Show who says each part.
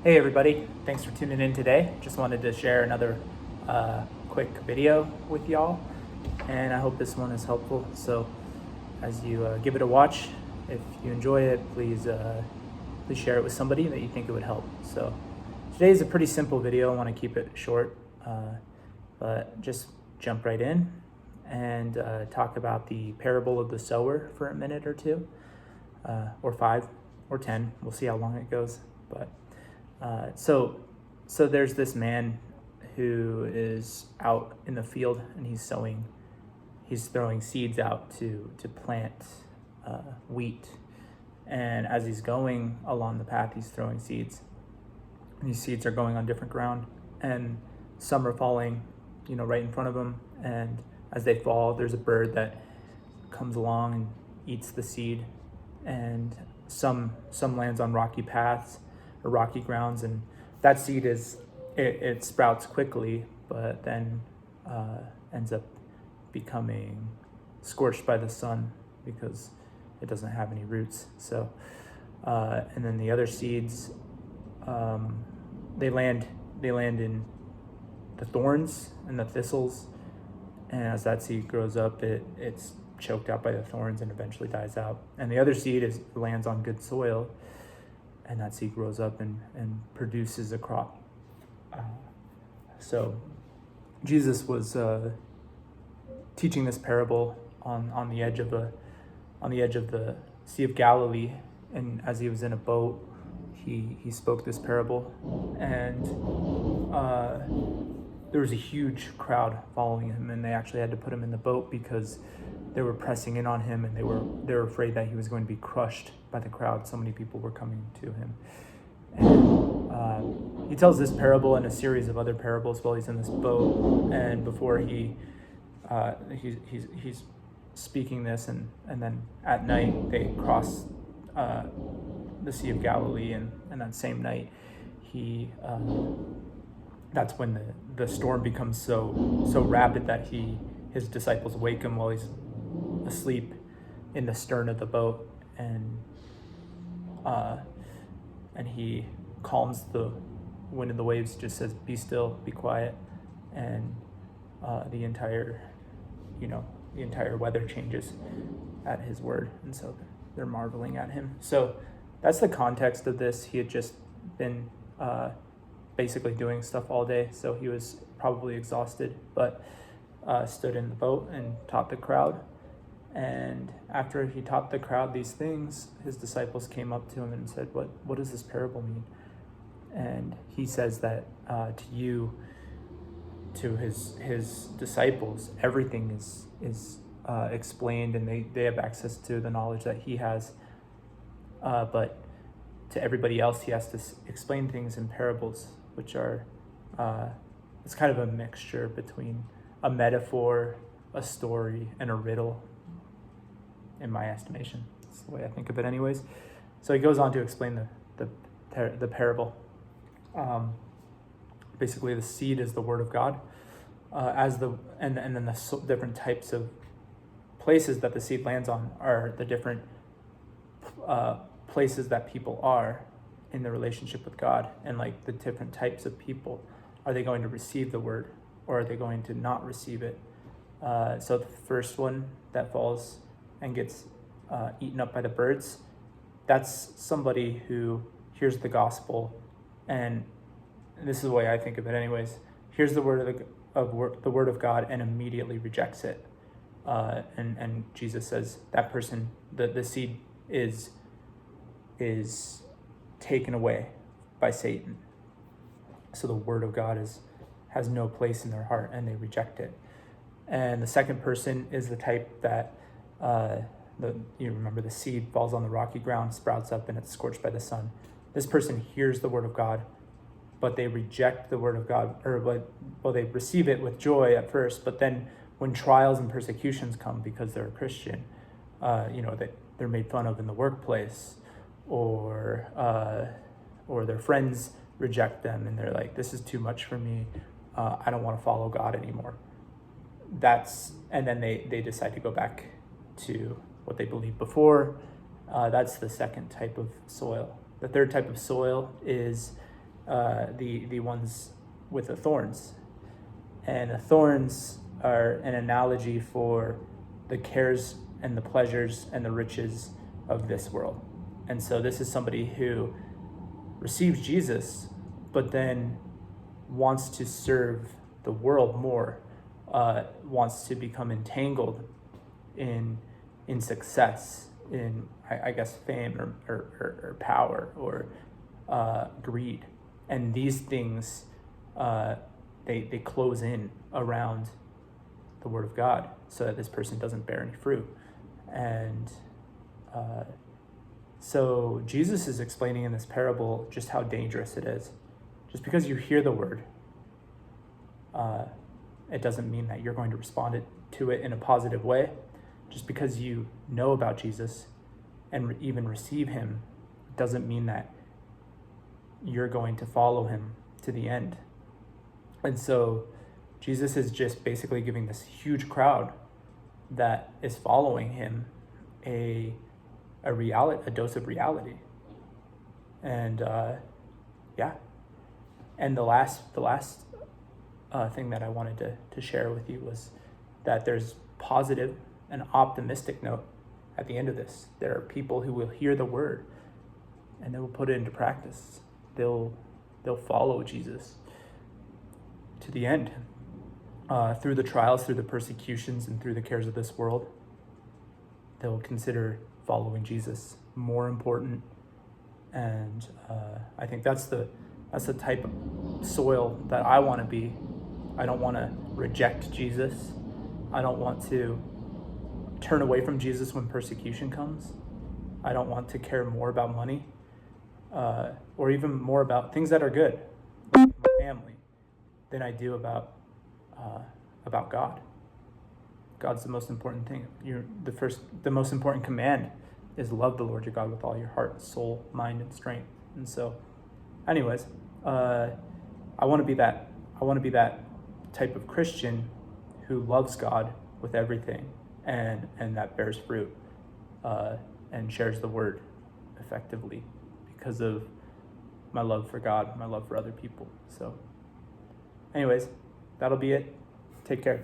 Speaker 1: Hey everybody, thanks for tuning in today. Just wanted to share another quick video with y'all, and I hope this one is helpful. So as you give it a watch, if you enjoy it, please share it with somebody that you think it would help. So today is a pretty simple video. I want to keep it short, but just jump right in and talk about the parable of the sower for a minute or two, or 5 or 10. We'll see how long it goes, but so there's this man who is out in the field and he's throwing seeds out to plant wheat. And as he's going along the path, he's throwing seeds. And these seeds are going on different ground, and some are falling, right in front of him. And as they fall, there's a bird that comes along and eats the seed. And some lands on rocky paths or rocky grounds, and that seed it sprouts quickly, but then ends up becoming scorched by the sun because it doesn't have any roots. So and then the other seeds, they land in the thorns and the thistles, and as that seed grows up, it's choked out by the thorns and eventually dies out. And the other seed lands on good soil, and that seed grows up and produces a crop. So Jesus was teaching this parable on the edge of the Sea of Galilee, and as he was in a boat, he spoke this parable, and there was a huge crowd following him, and they actually had to put him in the boat because they were pressing in on him, and they were afraid that he was going to be crushed by the crowd. So many people were coming to him. And he tells this parable and a series of other parables while he's in this boat, and before he's speaking this, and then at night they cross the Sea of Galilee, and that same night that's when the storm becomes so rapid that his disciples wake him while he's asleep in the stern of the boat, and he calms the wind and the waves, just says, "Be still, be quiet," and the entire weather changes at his word, and so they're marveling at him. So that's the context of this. He had just been basically doing stuff all day, so he was probably exhausted, but stood in the boat and taught the crowd. And after he taught the crowd these things, his disciples came up to him and said, what does this parable mean? And he says that to his disciples, everything is explained, and they have access to the knowledge that he has, but to everybody else he has to explain things in parables, which are it's kind of a mixture between a metaphor, a story, and a riddle, in my estimation. That's the way I think of it anyways. So he goes on to explain the parable. Basically, the seed is the word of God, and then the different types of places that the seed lands on are the different places that people are in the relationship with God, and like the different types of people. Are they going to receive the word, or are they going to not receive it? So the first one that falls and gets eaten up by the birds, that's somebody who hears the gospel, and this is the way I think of it anyways, hears the word of God and immediately rejects it. And Jesus says that person, the seed is taken away by Satan. So the word of God has no place in their heart, and they reject it. And the second person is the type that you remember, the seed falls on the rocky ground, sprouts up, and it's scorched by the sun. This person hears the word of God, but they reject the word of God, they receive it with joy at first, but then when trials and persecutions come because they're a Christian, they're made fun of in the workplace, or their friends reject them, and they're like, "This is too much for me. I don't want to follow God anymore." And then they decide to go back to what they believed before. That's the second type of soil. The third type of soil is the ones with the thorns. And the thorns are an analogy for the cares and the pleasures and the riches of this world. And so this is somebody who receives Jesus, but then wants to serve the world more, wants to become entangled in success, in I guess fame or power or greed. And these things, they close in around the Word of God so that this person doesn't bear any fruit. And so Jesus is explaining in this parable just how dangerous it is. Just because you hear the word, it doesn't mean that you're going to respond to it in a positive way. Just because you know about Jesus and even receive him doesn't mean that you're going to follow him to the end. And so Jesus is just basically giving this huge crowd that is following him a dose of reality. And yeah. And the last thing that I wanted to share with you was that there's positive and optimistic note at the end of this. There are people who will hear the word and they will put it into practice. They'll follow Jesus to the end, through the trials, through the persecutions, and through the cares of this world. They'll consider following Jesus more important. And I think that's the type of soil that I want to be. I don't want to reject Jesus. I don't want to turn away from Jesus when persecution comes. I don't want to care more about money, or even more about things that are good, like my family, than I do about God. God's the most important thing. The most important command is love the Lord your God with all your heart, soul, mind, and strength. And so, anyways, I want to be that. I want to be that type of Christian who loves God with everything and that bears fruit, and shares the word effectively because of my love for God, my love for other people. So anyways, that'll be it. Take care.